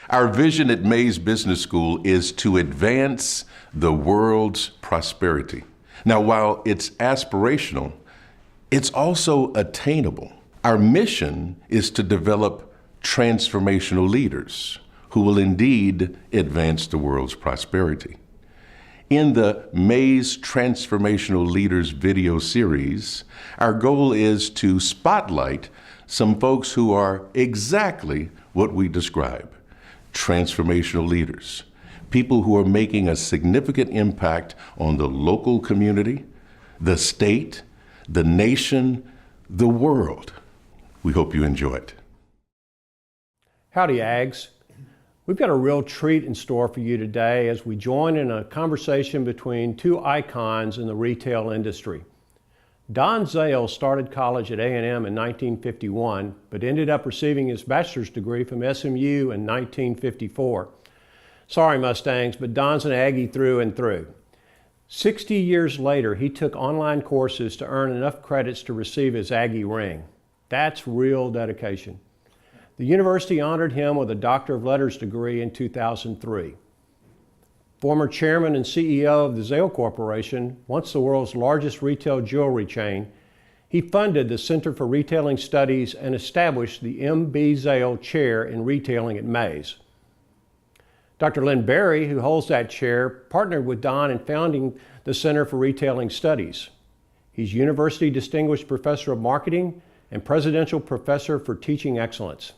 Our vision at Mays Business School is to advance the world's prosperity. Now, while it's aspirational, it's also attainable. Our mission is to develop transformational leaders who will indeed advance the world's prosperity. In the Mays Transformational Leaders video series, our goal is to spotlight some folks who are exactly what we describe: transformational leaders, people who are making a significant impact on the local community, the state, the nation, the world. We hope you enjoy it. Howdy, Ags. We've got a real treat in store for you today as we join in a conversation between two icons in the retail industry. Don Zale started college at A&M in 1951, but ended up receiving his bachelor's degree from SMU in 1954. Sorry, Mustangs, but Don's an Aggie through and through. 60 years later, he took online courses to earn enough credits to receive his Aggie ring. That's real dedication. The university honored him with a Doctor of Letters degree in 2003. Former chairman and CEO of the Zale Corporation, once the world's largest retail jewelry chain, he funded the Center for Retailing Studies and established the M.B. Zale Chair in Retailing at Mays. Dr. Lynn Berry, who holds that chair, partnered with Don in founding the Center for Retailing Studies. He's University Distinguished Professor of Marketing and Presidential Professor for Teaching Excellence.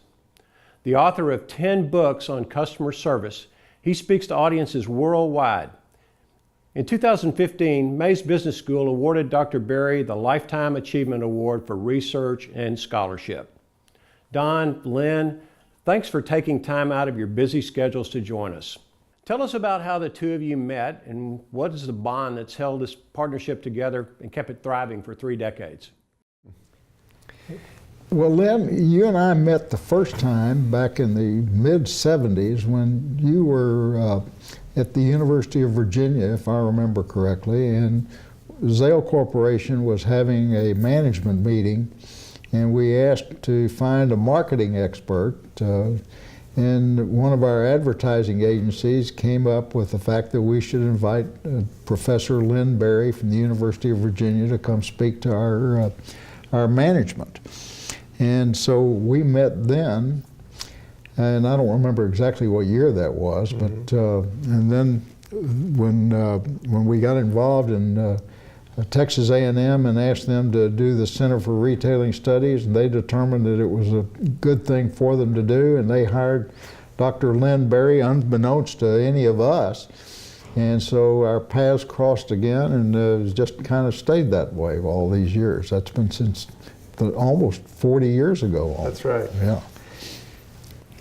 The author of 10 books on customer service, he speaks to audiences worldwide. In 2015, Mays Business School awarded Dr. Berry the Lifetime Achievement Award for Research and Scholarship. Don, Lynn, thanks for taking time out of your busy schedules to join us. Tell us about how the two of you met and what is the bond that's held this partnership together and kept it thriving for 3 decades. Well, Lynn, you and I met the first time back in the mid-'70s when you were at the University of Virginia, if I remember correctly, and Zale Corporation was having a management meeting, and we asked to find a marketing expert, and one of our advertising agencies came up with the fact that we should invite Professor Lynn Berry from the University of Virginia to come speak to our management. And so we met then, and I don't remember exactly what year that was, but and then when we got involved in Texas A&M and asked them to do the Center for Retailing Studies, and they determined that it was a good thing for them to do, and they hired Dr. Lynn Berry unbeknownst to any of us. And so our paths crossed again, and it's just kind of stayed that way all these years. That's been since almost 40 years ago. That's right. Yeah.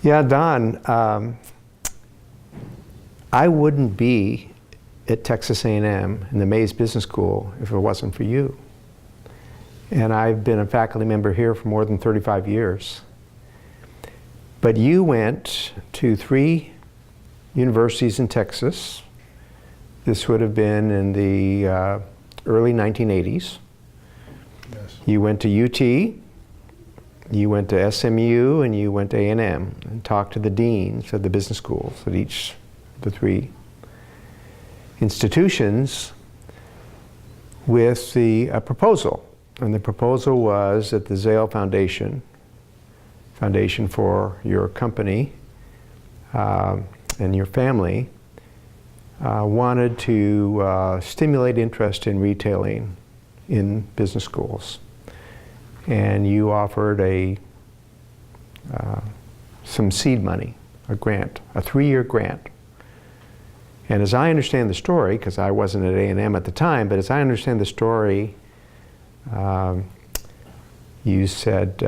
Yeah, Don, I wouldn't be at Texas A&M in the Mays Business School if it wasn't for you. And I've been a faculty member here for more than 35 years. But you went to 3 universities in Texas. This would have been in the early 1980s. Yes. You went to UT, you went to SMU, and you went to A&M and talked to the deans of the business schools at each of the 3 institutions with the proposal. And the proposal was that the Zale Foundation for your company and your family, wanted to stimulate interest in retailing in business schools. And you offered some seed money, a grant, a 3-year grant. And as I understand the story, because I wasn't at A&M at the time, but as I understand the story, you said,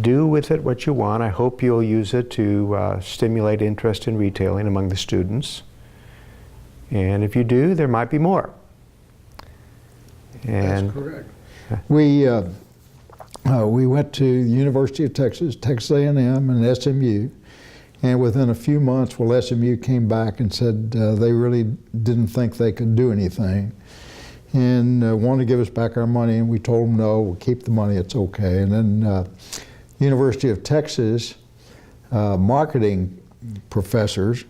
do with it what you want. I hope you'll use it to stimulate interest in retailing among the students. And if you do, there might be more. And that's correct. We went to the University of Texas, Texas A&M, and SMU. And within a few months, SMU came back and said they really didn't think they could do anything and wanted to give us back our money. And we told them, no, we'll keep the money, it's okay. And then University of Texas marketing professors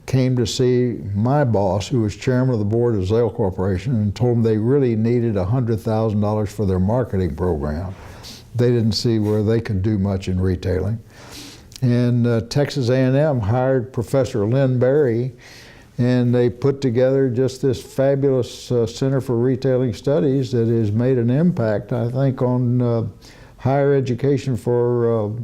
came to see my boss, who was chairman of the board of Zale Corporation, and told them they really needed $100,000 for their marketing program. They didn't see where they could do much in retailing. And Texas A&M hired Professor Lynn Berry, and they put together just this fabulous Center for Retailing Studies that has made an impact, I think, on higher education for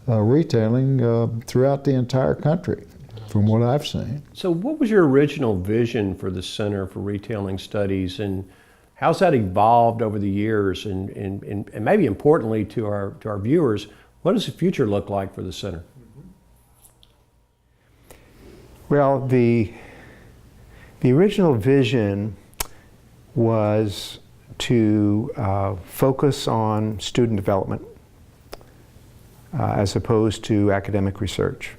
retailing throughout the entire country, from what I've seen. So what was your original vision for the Center for Retailing Studies, and how's that evolved over the years? And maybe importantly to our viewers, what does the future look like for the center? Well, the original vision was to focus on student development as opposed to academic research.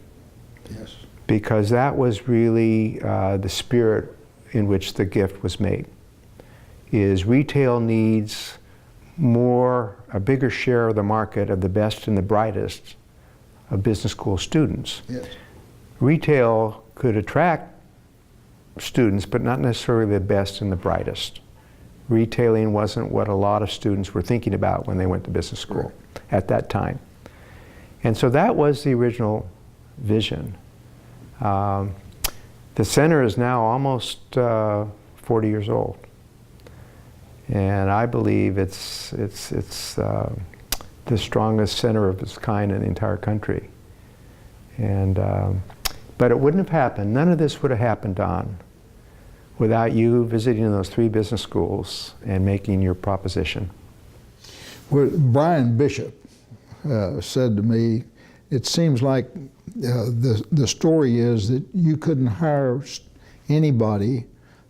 Yes. Because that was really the spirit in which the gift was made. Is retail needs a bigger share of the market of the best and the brightest of business school students. Yes. Retail could attract students, but not necessarily the best and the brightest. Retailing wasn't what a lot of students were thinking about when they went to business school at that time. And so that was the original vision. The center is now almost 40 years old. And I believe it's the strongest center of its kind in the entire country. And but it wouldn't have happened. None of this would have happened, Don, without you visiting those 3 business schools and making your proposition. Well, Brian Bishop said to me, it seems like the story is that you couldn't hire anybody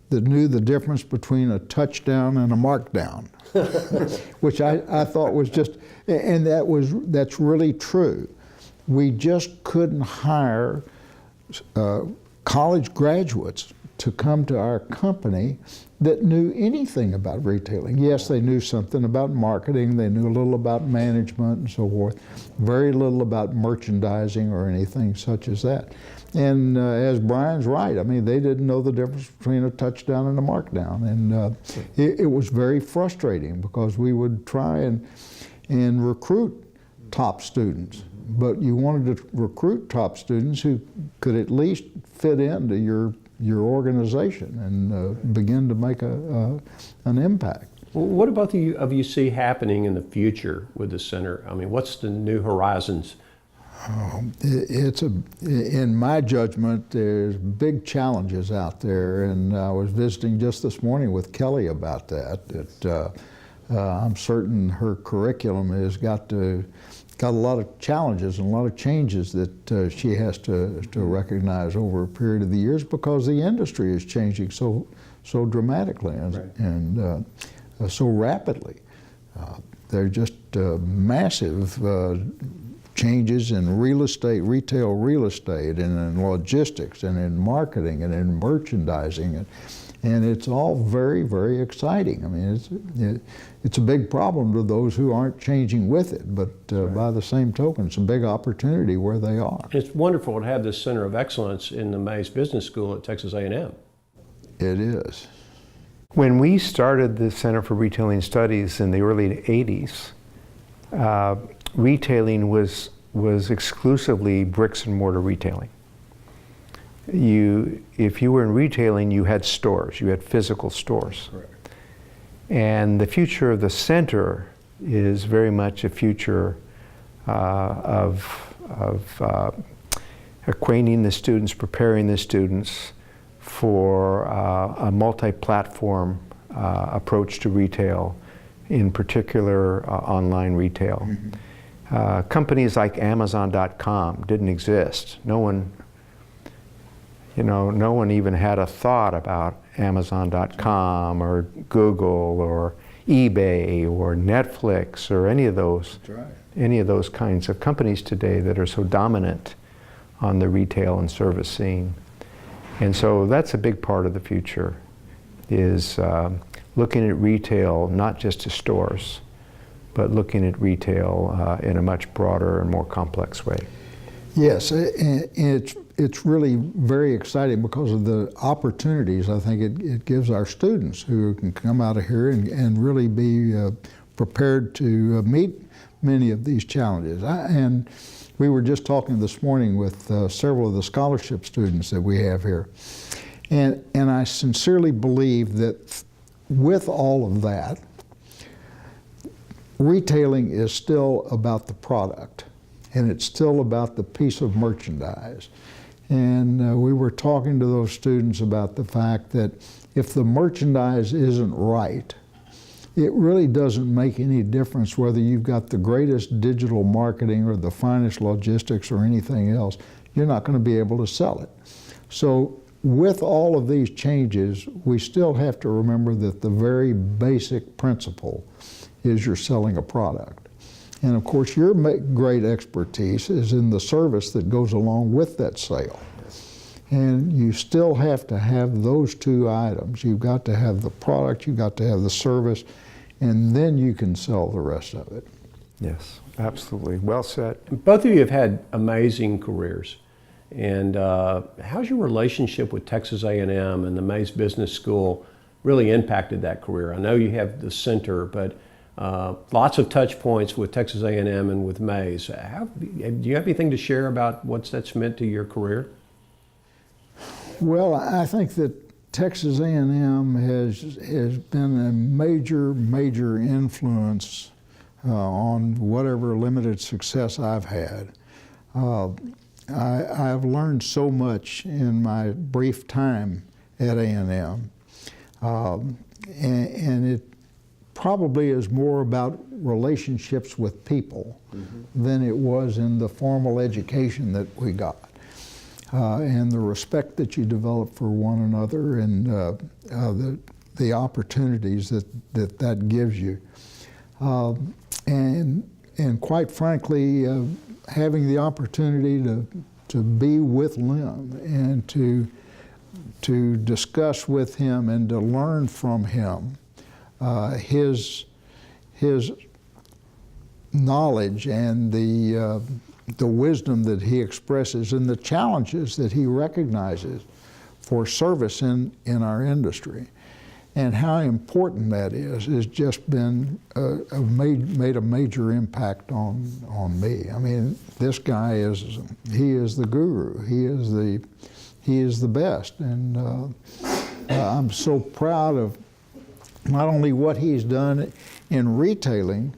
that knew the difference between a touchdown and a markdown, which I thought was just, and that's really true. We just couldn't hire college graduates to come to our company that knew anything about retailing. Yes, they knew something about marketing, they knew a little about management and so forth, very little about merchandising or anything such as that. And as Brian's right, I mean, they didn't know the difference between a touchdown and a markdown. And it was very frustrating because we would try and recruit top students, but you wanted to recruit top students who could at least fit into your organization and begin to make an impact. Well, what about you see happening in the future with the center? I mean, what's the new horizons? In my judgment, there's big challenges out there, and I was visiting just this morning with Kelly about that. I'm certain her curriculum has got a lot of challenges and a lot of changes that she has to recognize over a period of the years because the industry is changing so dramatically and so rapidly. They're just massive changes in retail real estate, and in logistics, and in marketing, and in merchandising, and it's all very, very exciting. I mean, it's a big problem to those who aren't changing with it, but by the same token, it's a big opportunity where they are. It's wonderful to have this Center of Excellence in the Mays Business School at Texas A&M. It is. When we started the Center for Retailing Studies in the early 80s, retailing was exclusively bricks and mortar retailing. If you were in retailing, you had stores, you had physical stores. Correct. And the future of the center is very much a future of acquainting the students, preparing the students for a multi-platform approach to retail, in particular online retail. Mm-hmm. Companies like Amazon.com didn't exist. No one even had a thought about Amazon.com or Google or eBay or Netflix or any of those kinds of companies today that are so dominant on the retail and service scene. And so that's a big part of the future, is looking at retail not just as stores, but looking at retail in a much broader and more complex way. Yes, and it's really very exciting because of the opportunities I think it gives our students who can come out of here and really be prepared to meet many of these challenges. And we were just talking this morning with several of the scholarship students that we have here. And I sincerely believe that with all of that, retailing is still about the product, and it's still about the piece of merchandise. And we were talking to those students about the fact that if the merchandise isn't right, it really doesn't make any difference whether you've got the greatest digital marketing or the finest logistics or anything else. You're not going to be able to sell it. So with all of these changes, we still have to remember that the very basic principle is you're selling a product. And of course, your great expertise is in the service that goes along with that sale. And you still have to have those two items. You've got to have the product, you've got to have the service, and then you can sell the rest of it. Yes, absolutely. Well said. Both of you have had amazing careers. And how's your relationship with Texas A&M and the Mays Business School really impacted that career? I know you have the center, but lots of touch points with Texas A&M and with Mays. Do you have anything to share about what that's meant to your career? Well, I think that Texas A&M has been a major influence on whatever limited success I've had. I've learned so much in my brief time at A&M, and it probably is more about relationships with people than it was in the formal education that we got. And the respect that you develop for one another and the opportunities that gives you. And quite frankly, having the opportunity to be with Lem and to discuss with him and to learn from him his knowledge and the wisdom that he expresses and the challenges that he recognizes for service in our industry, and how important that is just been made a major impact on me. I mean, this guy is the guru. He is the best, and I'm so proud of not only what he's done in retailing,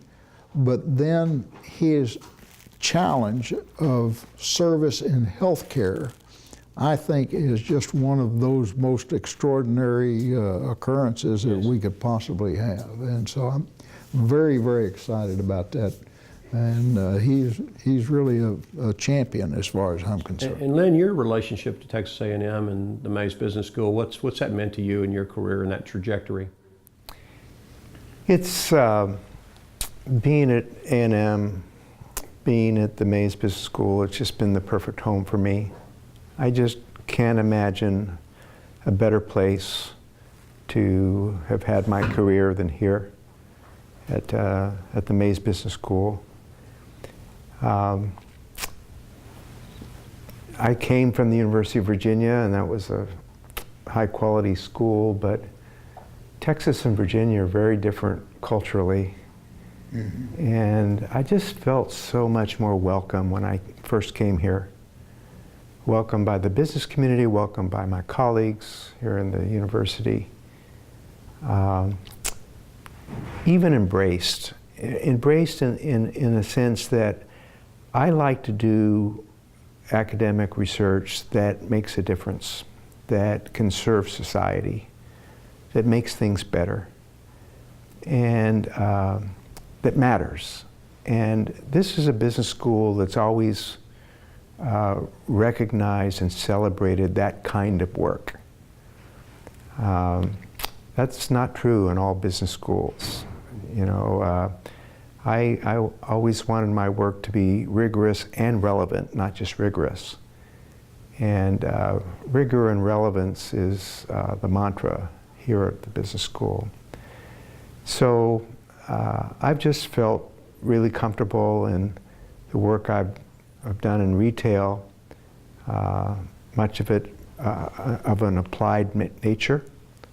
but then his challenge of service in healthcare, I think, is just one of those most extraordinary occurrences that we could possibly have. And so I'm very excited about that. And he's really a champion as far as I'm concerned. And Len, your relationship to Texas A&M and the Mays Business School, what's that meant to you in your career and that trajectory? It's being at A&M, being at the Mays Business School, it's just been the perfect home for me. I just can't imagine a better place to have had my career than here at the Mays Business School. I came from the University of Virginia, and that was a high quality school, but Texas and Virginia are very different culturally. Mm-hmm. And I just felt so much more welcome when I first came here. Welcomed by the business community, welcomed by my colleagues here in the university. Even embraced in a sense that I like to do academic research that makes a difference, that can serve society, that makes things better, and that matters. And this is a business school that's always recognized and celebrated that kind of work. That's not true in all business schools. You know, I always wanted my work to be rigorous and relevant, not just rigorous. And rigor and relevance is the mantra here at the business school. So I've just felt really comfortable in the work I've I've done in retail, much of it of an applied nature,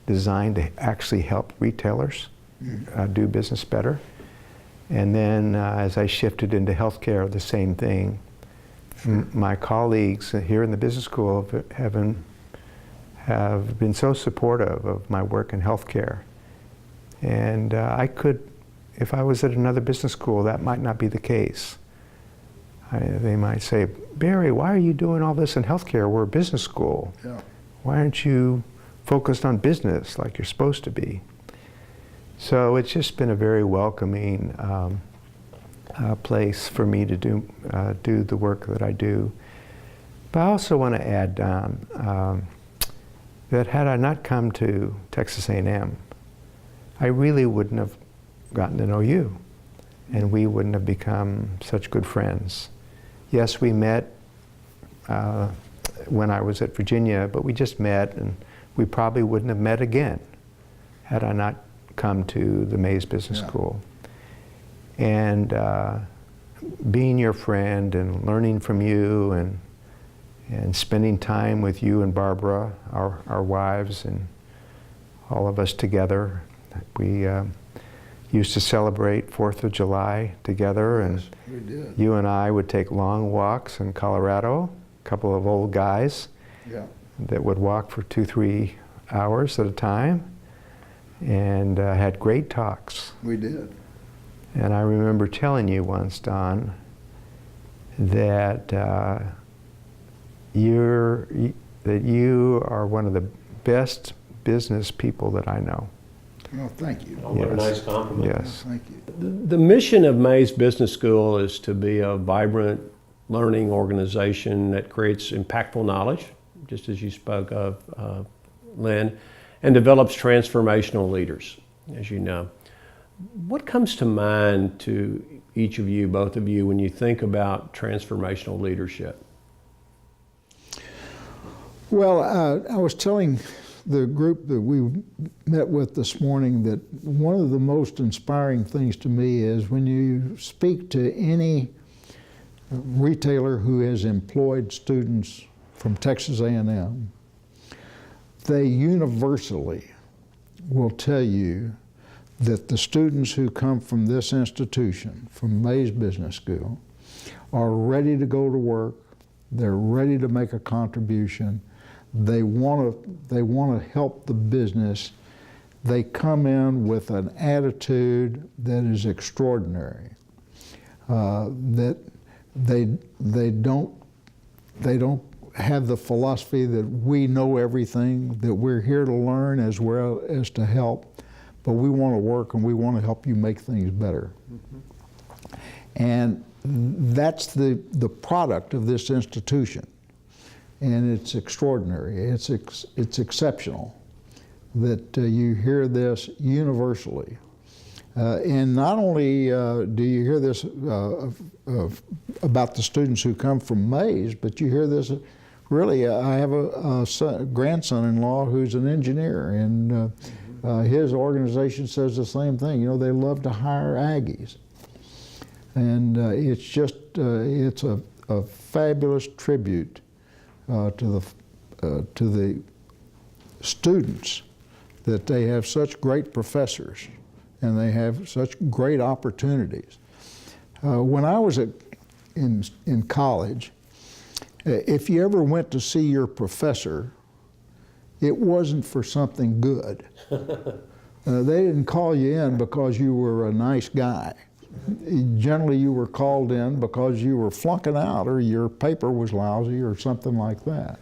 designed to actually help retailers do business better. And then as I shifted into healthcare, the same thing. Sure. My colleagues here in the business school have been so supportive of my work in healthcare. And I could, if I was at another business school, that might not be the case. They might say, Barry, why are you doing all this in healthcare? We're a business school. Yeah. Why aren't you focused on business like you're supposed to be? So it's just been a very welcoming place for me to do the work that I do. But I also want to add, Don, that had I not come to Texas A&M, I really wouldn't have gotten to know you, and we wouldn't have become such good friends. Yes, we met when I was at Virginia, but we just met, and we probably wouldn't have met again had I not come to the Mays Business School. And being your friend and learning from you and spending time with you and Barbara, our wives, and all of us together. We used to celebrate 4th of July together, and we did. You and I would take long walks in Colorado, a couple of old guys that would walk for 2-3 hours at a time, and had great talks. We did. And I remember telling you once, Don, that you are one of the best business people that I know. Well, thank you. Oh, what a nice compliment. Yes. Thank you. The mission of Mays Business School is to be a vibrant learning organization that creates impactful knowledge, just as you spoke of, Lynn, and develops transformational leaders, as you know. What comes to mind to each of you, both of you, when you think about transformational leadership? Well, I was telling the group that we met with this morning that one of the most inspiring things to me is when you speak to any retailer who has employed students from Texas A&M, they universally will tell you that the students who come from this institution, from Mays Business School, are ready to go to work, they're ready to make a contribution, they want to help the business. They come in with an attitude that is extraordinary. That they don't have the philosophy that we know everything, that we're here to learn as well as to help, but we want to work and we want to help you make things better. Mm-hmm. And that's the product of this institution. And it's extraordinary, it's exceptional that you hear this universally. And not only do you hear this about the students who come from Mays, but you hear this, really, I have a grandson-in-law who's an engineer, and his organization says the same thing. You know, they love to hire Aggies. And it's just, it's a fabulous tribute to the students, that they have such great professors and they have such great opportunities. When I was in college, if you ever went to see your professor, it wasn't for something good. They didn't call you in because you were a nice guy. Generally, you were called in because you were flunking out or your paper was lousy or something like that.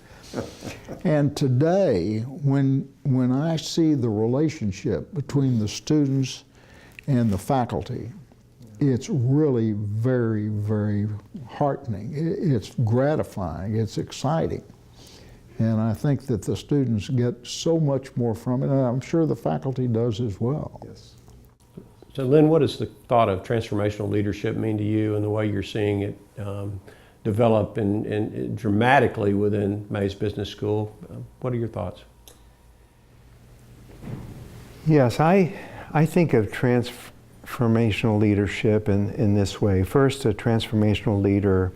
And today, when I see the relationship between the students and the faculty, it's really very, very heartening. It's gratifying, it's exciting. And I think that the students get so much more from it, and I'm sure the faculty does as well. Yes. So Lynn, what does the thought of transformational leadership mean to you and the way you're seeing it develop and dramatically within Mays Business School? What are your thoughts? Yes, I think of transformational leadership in this way. First, a transformational leader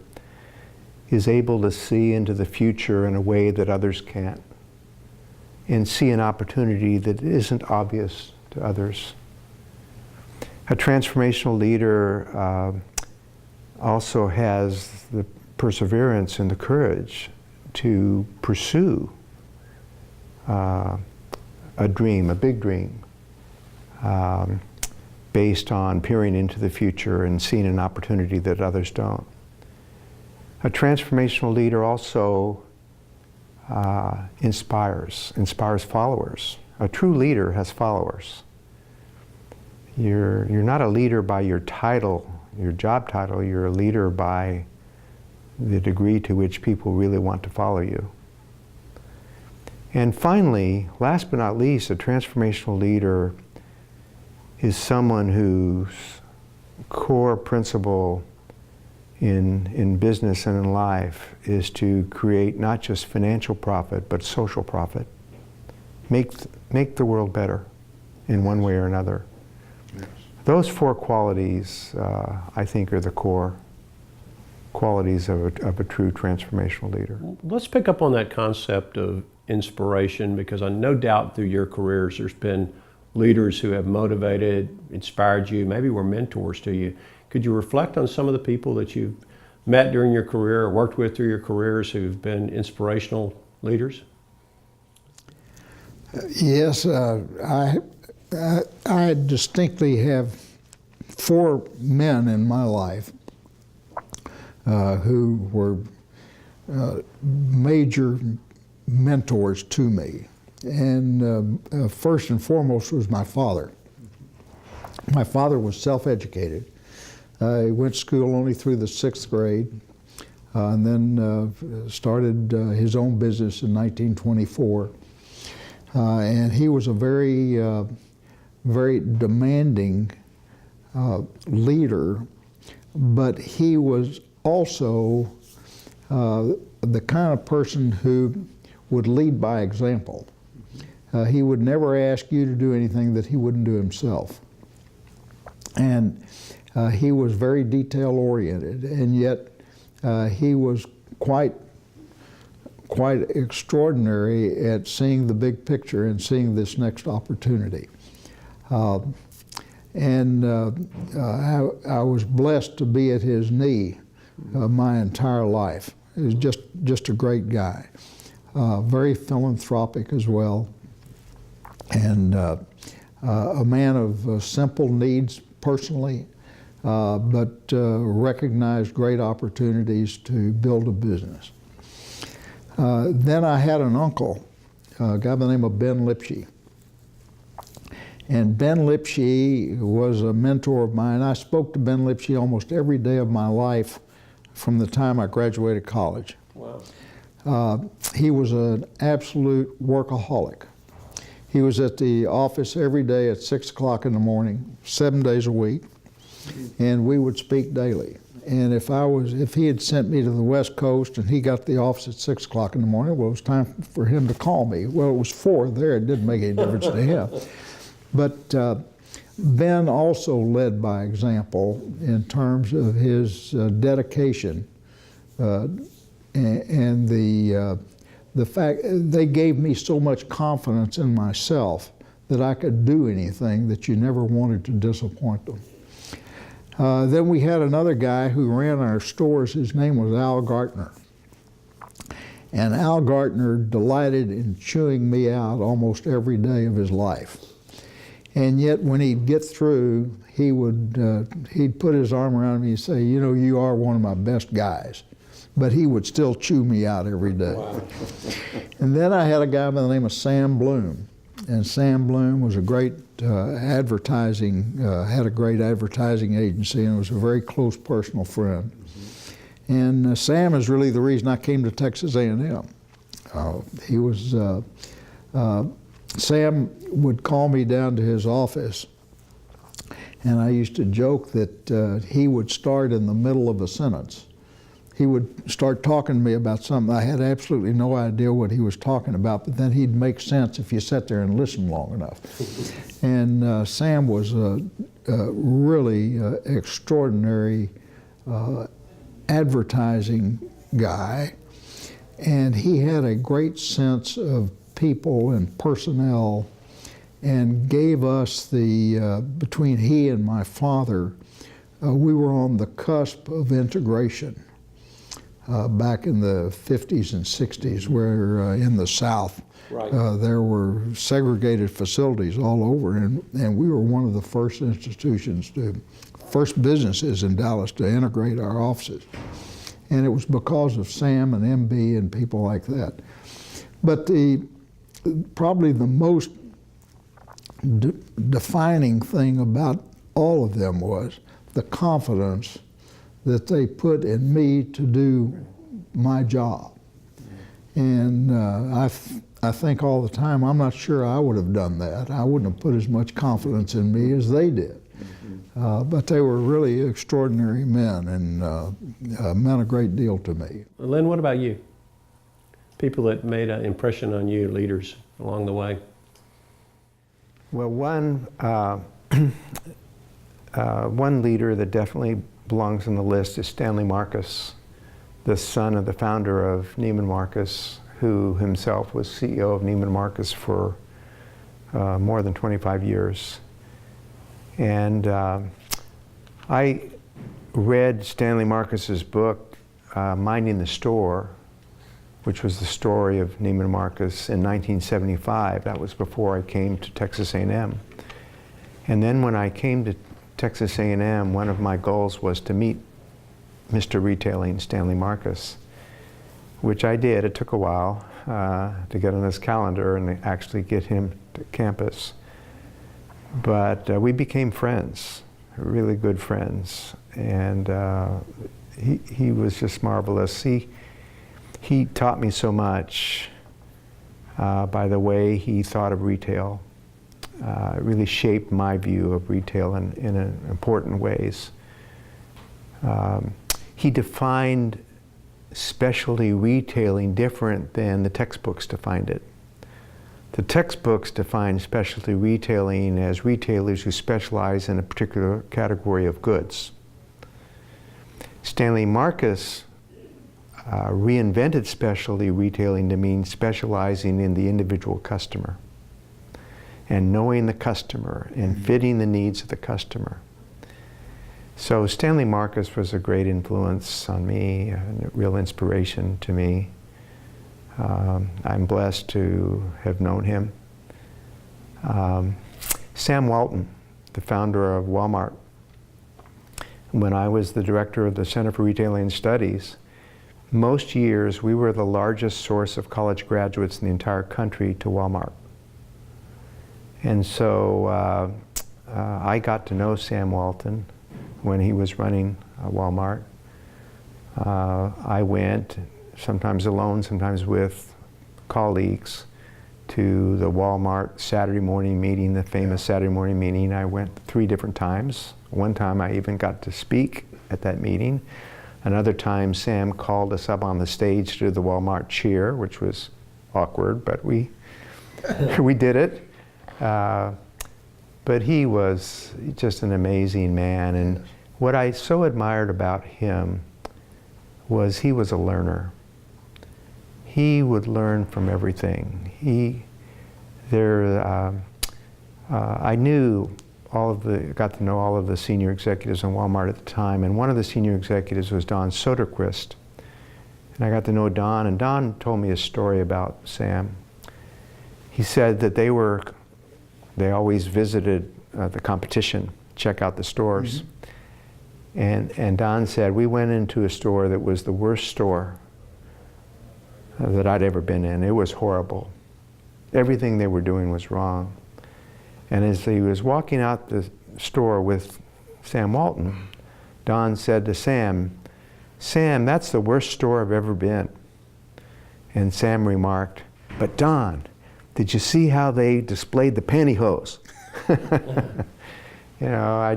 is able to see into the future in a way that others can't, and see an opportunity that isn't obvious to others. A transformational leader also has the perseverance and the courage to pursue a dream, a big dream, based on peering into the future and seeing an opportunity that others don't. A transformational leader also inspires followers. A true leader has followers. You're not a leader by your title, your job title, you're a leader by the degree to which people really want to follow you. And finally, last but not least, a transformational leader is someone whose core principle in business and in life is to create not just financial profit, but social profit. Make the world better in one way or another. Yes. Those four qualities, I think, are the core qualities of a true transformational leader. Let's pick up on that concept of inspiration, because I no doubt through your careers there's been leaders who have motivated, inspired you, maybe were mentors to you. Could you reflect on some of the people that you've met during your career or worked with through your careers who've been inspirational leaders? Yes, I distinctly have four men in my life who were major mentors to me. And first and foremost was my father. My father was self-educated. He went to school only through the 6th grade, and then started his own business in 1924. And he was a very, very demanding leader, but he was also the kind of person who would lead by example. He would never ask you to do anything that he wouldn't do himself. And he was very detail-oriented, and yet he was quite extraordinary at seeing the big picture and seeing this next opportunity. I was blessed to be at his knee my entire life. He was just a great guy. Very philanthropic as well, and a man of simple needs personally, but recognized great opportunities to build a business. Then I had an uncle, a guy by the name of Ben Lipshe. And Ben Lipshe was a mentor of mine. I spoke to Ben Lipshe almost every day of my life from the time I graduated college. Wow. He was an absolute workaholic. He was at the office every day at 6 o'clock in the morning, 7 days a week, and we would speak daily. And if he had sent me to the West Coast and he got to the office at 6 o'clock in the morning, well, it was time for him to call me. Well, it was 4 there. It didn't make any difference to him. But Ben also led by example in terms of his dedication and the fact they gave me so much confidence in myself that I could do anything that you never wanted to disappoint them. Then we had another guy who ran our stores. His name was Al Gartner. And Al Gartner delighted in chewing me out almost every day of his life. And yet when he'd get through, he'd put his arm around me and say, you know, you are one of my best guys. But he would still chew me out every day. Wow. And then I had a guy by the name of Sam Bloom. And Sam Bloom was a great had a great advertising agency, and was a very close personal friend. Mm-hmm. And Sam is really the reason I came to Texas A&M. Sam would call me down to his office, and I used to joke that he would start in the middle of a sentence. He would start talking to me about something. I had absolutely no idea what he was talking about, but then he'd make sense if you sat there and listened long enough. And Sam was a really extraordinary advertising guy, and he had a great sense of people and personnel, and gave us the, between he and my father, we were on the cusp of integration back in the 50s and 60s, where in the South, Right. there were segregated facilities all over, and we were one of the first institutions first businesses in Dallas to integrate our offices. And it was because of Sam and MB and people like that. But probably the most defining thing about all of them was the confidence that they put in me to do my job. And I think all the time, I'm not sure I would have done that. I wouldn't have put as much confidence in me as they did. But they were really extraordinary men, and meant a great deal to me. Lynn, what about you? People that made an impression on you, leaders along the way? Well, one leader that definitely belongs on the list is Stanley Marcus, the son of the founder of Neiman Marcus, who himself was CEO of Neiman Marcus for more than 25 years. And I read Stanley Marcus's book, Minding the Store, which was the story of Neiman Marcus in 1975. That was before I came to Texas A&M. And then when I came to Texas A&M, one of my goals was to meet Mr. Retailing, Stanley Marcus, which I did. It took a while to get on his calendar and actually get him to campus. But we became friends, really good friends. And he was just marvelous. He taught me so much by the way he thought of retail. It really shaped my view of retail in important ways. He defined specialty retailing different than the textbooks defined it. The textbooks define specialty retailing as retailers who specialize in a particular category of goods. Stanley Marcus reinvented specialty retailing to mean specializing in the individual customer and knowing the customer and fitting the needs of the customer. So Stanley Marcus was a great influence on me, a real inspiration to me. I'm blessed to have known him. Sam Walton, the founder of Walmart. When I was the director of the Center for Retailing Studies, most years we were the largest source of college graduates in the entire country to Walmart. And so I got to know Sam Walton when he was running Walmart. I went, sometimes alone, sometimes with colleagues, to the Walmart Saturday morning meeting, the famous Saturday morning meeting. I went 3 different times. One time I even got to speak at that meeting. Another time Sam called us up on the stage to do the Walmart cheer, which was awkward, but we did it. But he was just an amazing man, and what I so admired about him was he was a learner. He would learn from everything. I got to know all of the senior executives in Walmart at the time, and one of the senior executives was Don Soderquist. And I got to know Don, and Don told me a story about Sam. He said that they always visited the competition, check out the stores. And Don said, we went into a store that was the worst store that I'd ever been in. It was horrible. Everything they were doing was wrong. And as he was walking out the store with Sam Walton, Don said to Sam, "Sam, that's the worst store I've ever been." And Sam remarked, "But Don, did you see how they displayed the pantyhose?" You know, I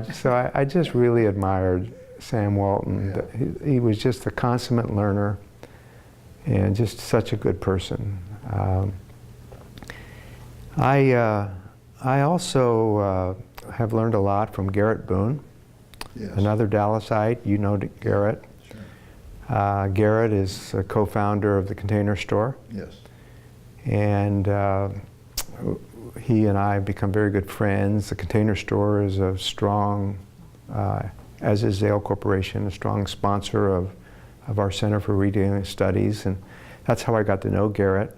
just really admired Sam Walton. Yeah. He was just a consummate learner and just such a good person. I also have learned a lot from Garrett Boone, yes. Another Dallasite. You know Garrett. Garrett is a co-founder of the Container Store. Yes. And he and I have become very good friends. The Container Store is a strong, as is Zale Corporation, a strong sponsor of our Center for Retailing Studies. And that's how I got to know Garrett.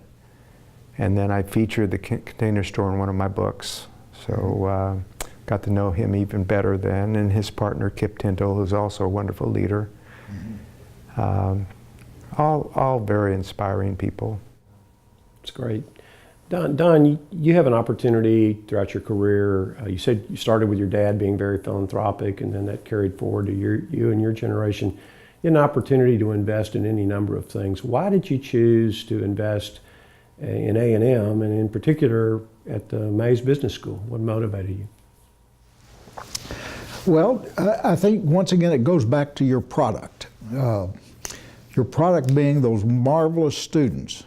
And then I featured the Container Store in one of my books. So got to know him even better then. And his partner, Kip Tintle, who's also a wonderful leader. All very inspiring people. It's great. Don, you have an opportunity throughout your career. You said you started with your dad being very philanthropic, and then that carried forward to you and your generation. You had an opportunity to invest in any number of things. Why did you choose to invest in A&M, and in particular at the Mays Business School? What motivated you? Well, I think once again it goes back to your product. Your product being those marvelous students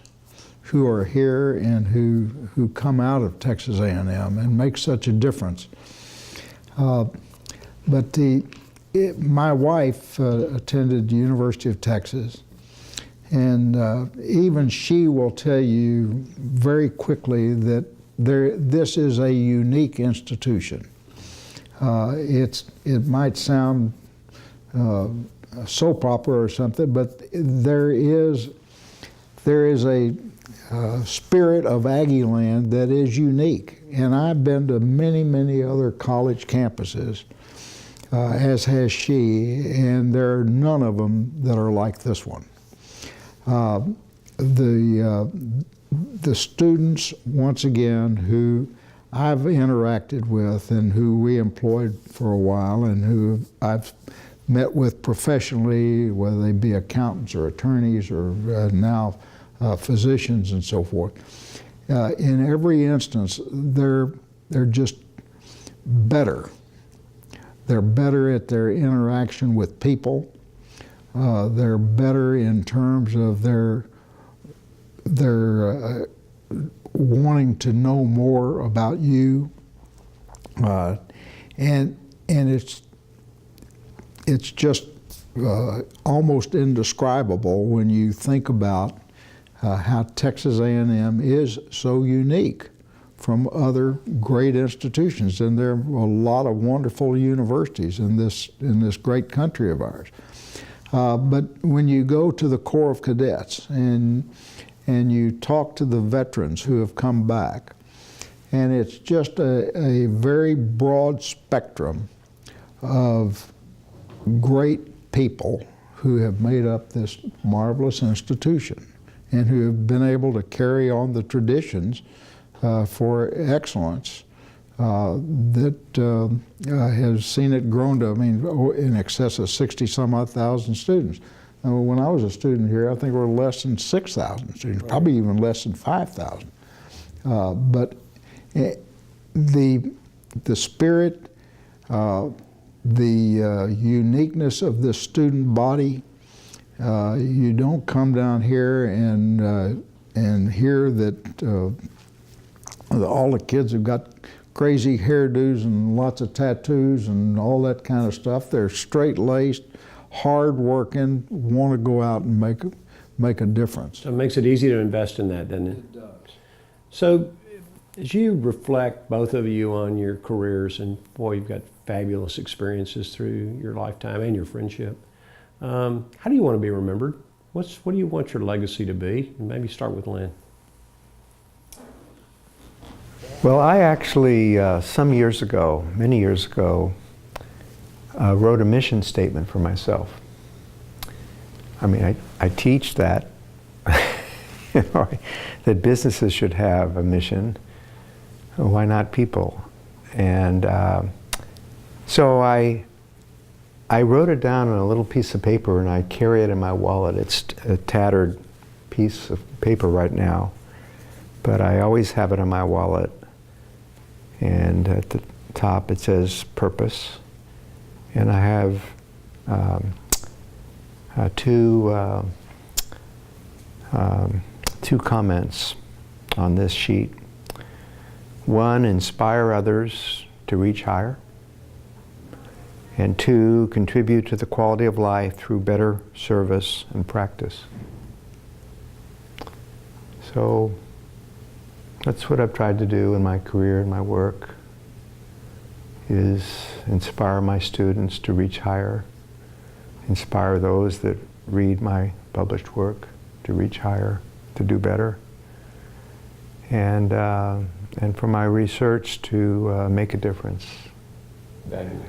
who are here and who come out of Texas A&M and make such a difference. But my wife attended the University of Texas, and even she will tell you very quickly that this is a unique institution. It might sound soap opera or something, but there is a spirit of Aggie land that is unique. And I've been to many, many other college campuses, as has she, and there are none of them that are like this one. The students, once again, who I've interacted with and who we employed for a while and who I've met with professionally, whether they be accountants or attorneys or now physicians and so forth. In every instance, they're just better. They're better at their interaction with people. They're better in terms of their wanting to know more about you, and it's just almost indescribable when you think about how Texas A&M is so unique from other great institutions, and there are a lot of wonderful universities in this great country of ours. But when you go to the Corps of Cadets and you talk to the veterans who have come back, and it's just a very broad spectrum of great people who have made up this marvelous institution and who have been able to carry on the traditions for excellence that has seen it grown to, in excess of 60-some-odd thousand students. When I was a student here, I think we were less than 6,000 students, probably even less than 5,000. But the spirit, the uniqueness of this student body, you don't come down here and hear that all the kids have got crazy hairdos and lots of tattoos and all that kind of stuff. They're straight-laced, hard-working, want to go out and make a difference. So it makes it easy to invest in that, doesn't it? It does. So as you reflect, both of you, on your careers, and boy, you've got fabulous experiences through your lifetime and your friendship, how do you want to be remembered? What do you want your legacy to be? And maybe start with Lynn. Well, I actually, many years ago, wrote a mission statement for myself. I teach that, that businesses should have a mission. Why not people? And so I wrote it down on a little piece of paper and I carry it in my wallet. It's a tattered piece of paper right now, but I always have it in my wallet. And at the top it says purpose. And I have two comments on this sheet. One, inspire others to reach higher. And 2, contribute to the quality of life through better service and practice. So that's what I've tried to do in my career and my work, is inspire my students to reach higher, inspire those that read my published work to reach higher, to do better, and for my research to make a difference,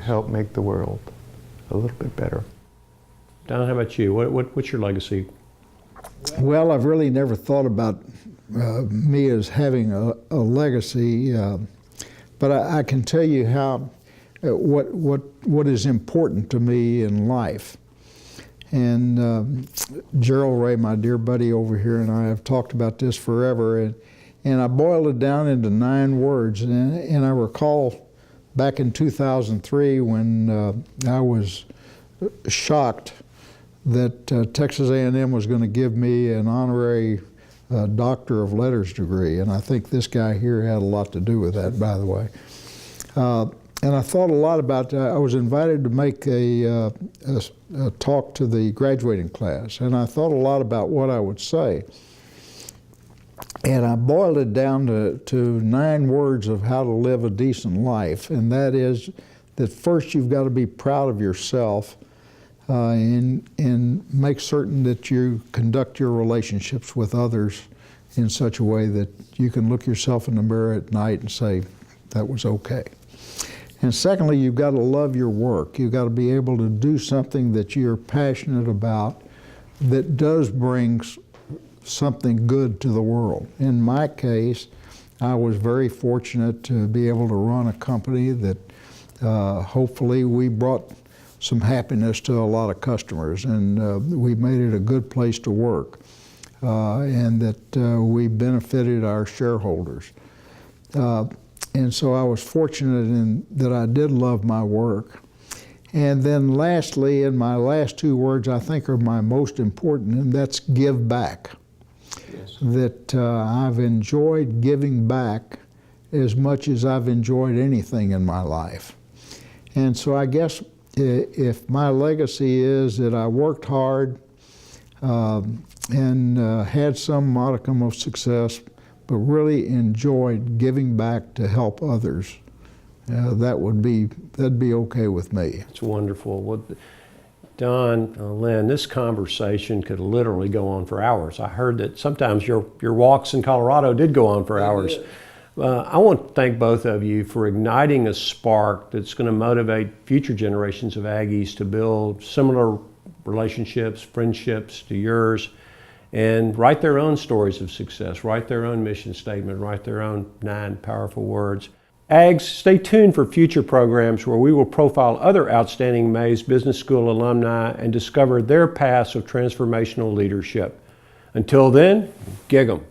help make the world a little bit better. Don, how about you? What's your legacy? Well, I've really never thought about me as having a legacy, but I can tell you how what is important to me in life. And Gerald Ray, my dear buddy over here, and I have talked about this forever, and I boiled it down into 9 words. And I recall back in 2003 when I was shocked that Texas A&M was going to give me an honorary Doctor of Letters degree, and I think this guy here had a lot to do with that, by the way. And I thought a lot about that. I was invited to make a talk to the graduating class, and I thought a lot about what I would say. And I boiled it down to 9 words of how to live a decent life, and that is that first you've got to be proud of yourself, and make certain that you conduct your relationships with others in such a way that you can look yourself in the mirror at night and say, that was okay. And secondly, you've got to love your work. You've got to be able to do something that you're passionate about that does bring something good to the world. In my case, I was very fortunate to be able to run a company that hopefully we brought some happiness to a lot of customers, and we made it a good place to work, and that we benefited our shareholders. And so I was fortunate in that I did love my work. And then lastly, and my last 2 words I think are my most important, and that's give back. Yes. That I've enjoyed giving back as much as I've enjoyed anything in my life. And so I guess if my legacy is that I worked hard and had some modicum of success, but really enjoyed giving back to help others, that'd be okay with me. It's wonderful. Well, Don, Lynn, this conversation could literally go on for hours. I heard that sometimes your walks in Colorado did go on for hours. I want to thank both of you for igniting a spark that's going to motivate future generations of Aggies to build similar relationships, friendships to yours, and write their own stories of success, write their own mission statement, write their own 9 powerful words. Ags, stay tuned for future programs where we will profile other outstanding Mays Business School alumni and discover their paths of transformational leadership. Until then, gig 'em.